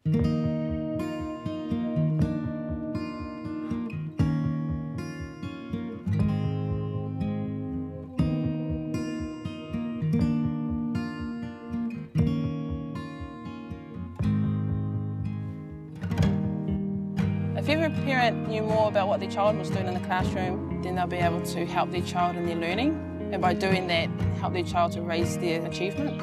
If every parent knew more about what their child was doing in the classroom, then they'll be able to help their child in their learning, and by doing that, help their child to raise their achievement.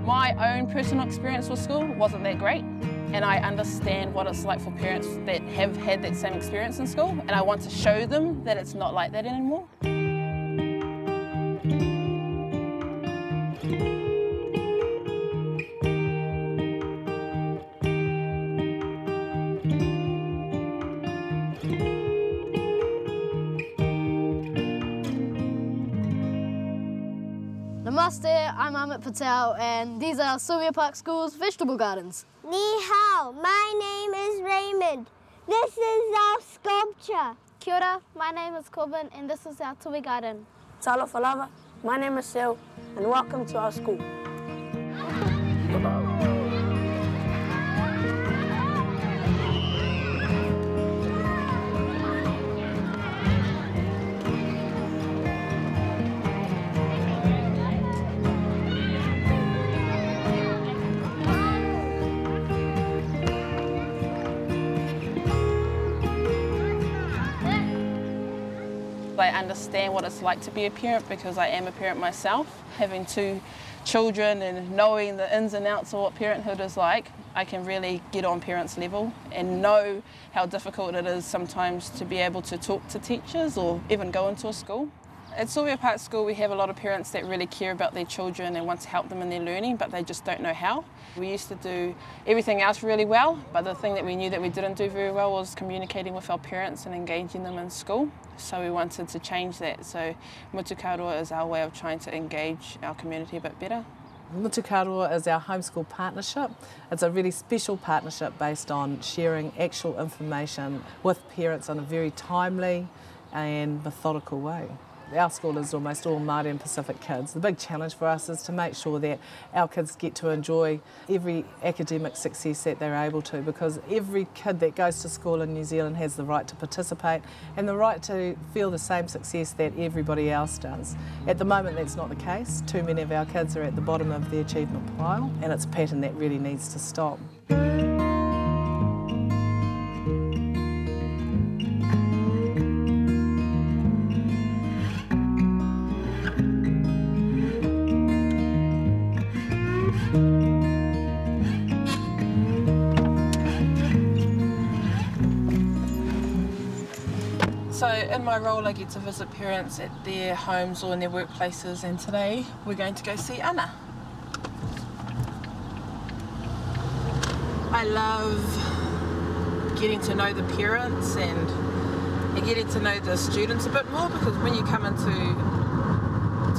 My own personal experience with school wasn't that great, and I understand what it's like for parents that have had that same experience in school, and I want to show them that it's not like that anymore. Namaste, I'm Amit Patel, and these are Sylvia Park School's vegetable gardens. Ni hao, my name is Raymond. This is our sculpture. Kia ora, my name is Corbin, and this is our tui garden. Talofa lava, my name is Sil, and welcome to our school. I understand what it's like to be a parent because I am a parent myself. Having 2 children and knowing the ins and outs of what parenthood is like, I can really get on parents' level and know how difficult it is sometimes to be able to talk to teachers or even go into a school. At Sylvia Park School we have a lot of parents that really care about their children and want to help them in their learning, but they just don't know how. We used to do everything else really well, but the thing that we knew that we didn't do very well was communicating with our parents and engaging them in school. So we wanted to change that. So Mutukaroa is our way of trying to engage our community a bit better. Mutukaroa is our homeschool partnership. It's a really special partnership based on sharing actual information with parents in a very timely and methodical way. Our school is almost all Māori and Pacific kids. The big challenge for us is to make sure that our kids get to enjoy every academic success that they're able to, because every kid that goes to school in New Zealand has the right to participate and the right to feel the same success that everybody else does. At the moment that's not the case. Too many of our kids are at the bottom of the achievement pile, and it's a pattern that really needs to stop. So in my role I get to visit parents at their homes or in their workplaces, and today we're going to go see Anna. I love getting to know the parents and getting to know the students a bit more, because when you come into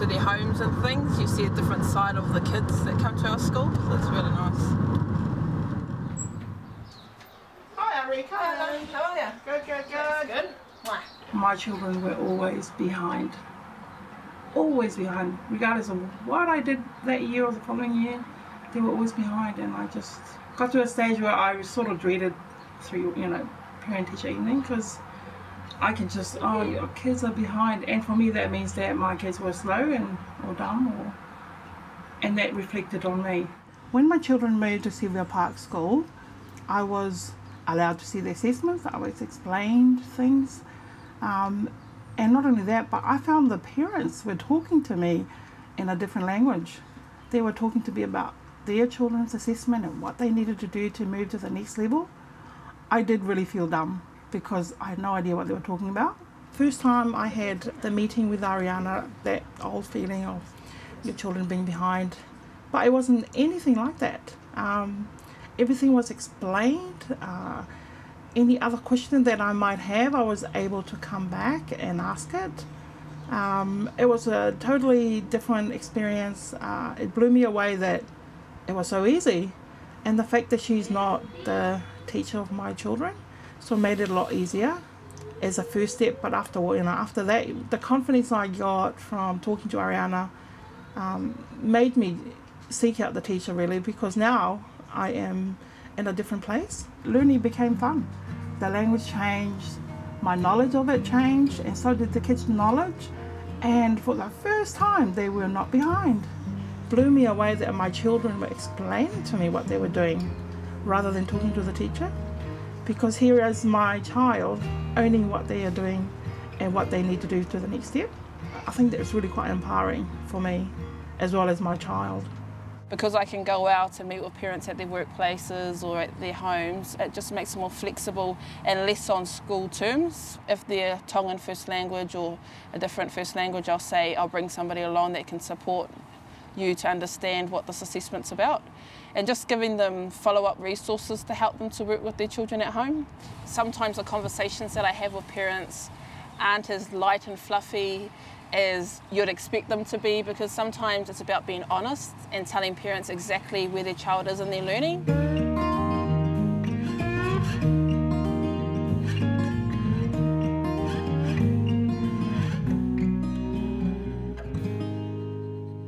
their homes and things you see a different side of the kids that come to our school, so it's really nice. Hi Enrico. Hello, how are you? Good, good, good. That's good. Why? My children were always behind, regardless of what I did that year or the following year. They were always behind, and I just got to a stage where I sort of dreaded parent-teacher evening, because I can just, your kids are behind, and for me that means that my kids were slow or dumb, and that reflected on me. When my children moved to Sylvia Park School, I was allowed to see the assessments. I was explained things. And not only that, but I found the parents were talking to me in a different language. They were talking to me about their children's assessment and what they needed to do to move to the next level. I did really feel dumb because I had no idea what they were talking about. First time I had the meeting with Ariana, that old feeling of your children being behind, but it wasn't anything like that. Everything was explained. Any other question that I might have, I was able to come back and ask it. It was a totally different experience. It blew me away that it was so easy, and the fact that she's not the teacher of my children, so it made it a lot easier as a first step. But after that, the confidence I got from talking to Ariana made me seek out the teacher really, because now I am in a different place. Learning became fun. The language changed, my knowledge of it changed, and so did the kids' knowledge. And for the first time, they were not behind. Blew me away that my children were explaining to me what they were doing rather than talking to the teacher. Because here is my child owning what they are doing and what they need to do to the next step. I think that's really quite empowering for me as well as my child. Because I can go out and meet with parents at their workplaces or at their homes, it just makes them more flexible and less on school terms. If they're Tongan first language or a different first language, I'll bring somebody along that can support you to understand what this assessment's about, and just giving them follow-up resources to help them to work with their children at home. Sometimes the conversations that I have with parents aren't as light and fluffy as you'd expect them to be, because sometimes it's about being honest and telling parents exactly where their child is in their learning.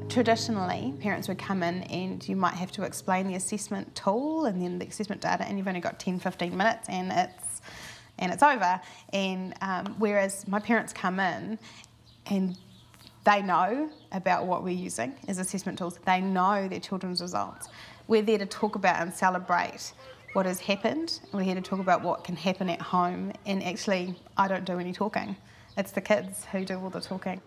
Traditionally, parents would come in and you might have to explain the assessment tool and then the assessment data, and you've only got 10-15 minutes and it's over. And whereas my parents come in and they know about what we're using as assessment tools, they know their children's results. We're there to talk about and celebrate what has happened. We're here to talk about what can happen at home, and actually I don't do any talking. It's the kids who do all the talking.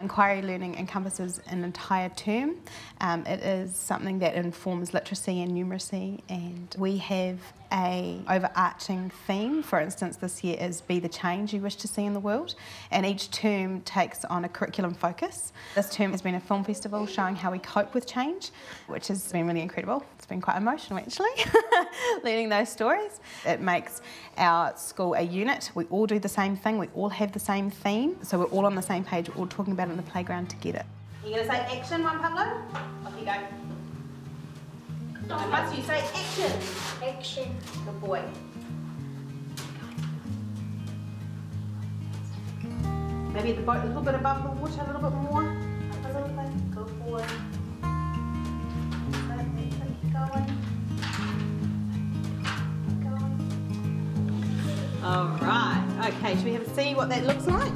Inquiry learning encompasses an entire term. It is something that informs literacy and numeracy, and we have a overarching theme. For instance, this year is Be the Change You Wish to See in the World, and each term takes on a curriculum focus. This term has been a film festival showing how we cope with change, which has been really incredible. It's been quite emotional actually, learning those stories. It makes our school a unit. We all do the same thing, we all have the same theme, so we're all on the same page, we're all talking about it in the playground together. You're going to say action, Juan Pablo? Off you go. Once you say action. Action. Good boy. Maybe the boat a little bit above the water, a little bit more. Up a little bit. Good boy. Keep going. Keep going. All right. Okay, should we have a see what that looks like?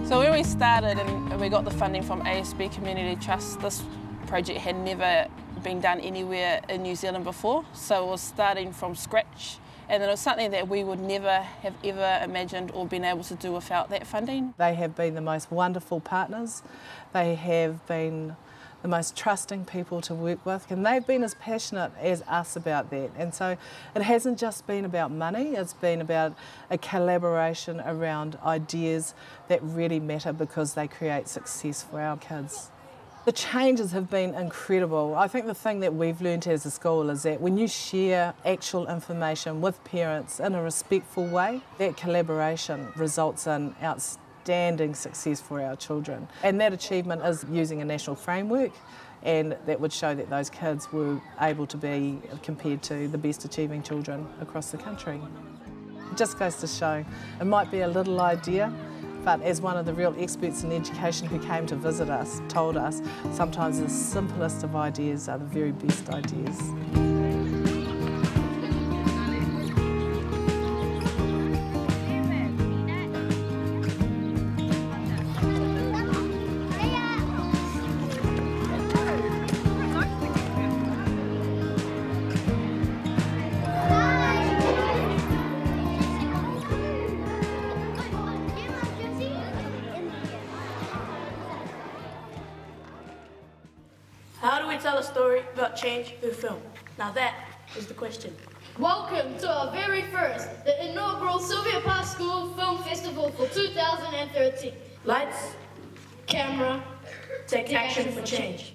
So when we started and we got the funding from ASB Community Trust, this project had never been done anywhere in New Zealand before. So it was starting from scratch, and it was something that we would never have ever imagined or been able to do without that funding. They have been the most wonderful partners. They have been the most trusting people to work with, and they've been as passionate as us about that. And so it hasn't just been about money, it's been about a collaboration around ideas that really matter because they create success for our kids. The changes have been incredible. I think the thing that we've learned as a school is that when you share actual information with parents in a respectful way, that collaboration results in outstanding success for our children. And that achievement is using a national framework, and that would show that those kids were able to be compared to the best achieving children across the country. It just goes to show, it might be a little idea, but as one of the real experts in education who came to visit us told us, sometimes the simplest of ideas are the very best ideas. How do we tell a story about change through film? Now that is the question. Welcome to our very first, the inaugural Sylvia Park School Film Festival for 2013. Lights, camera, take action for change.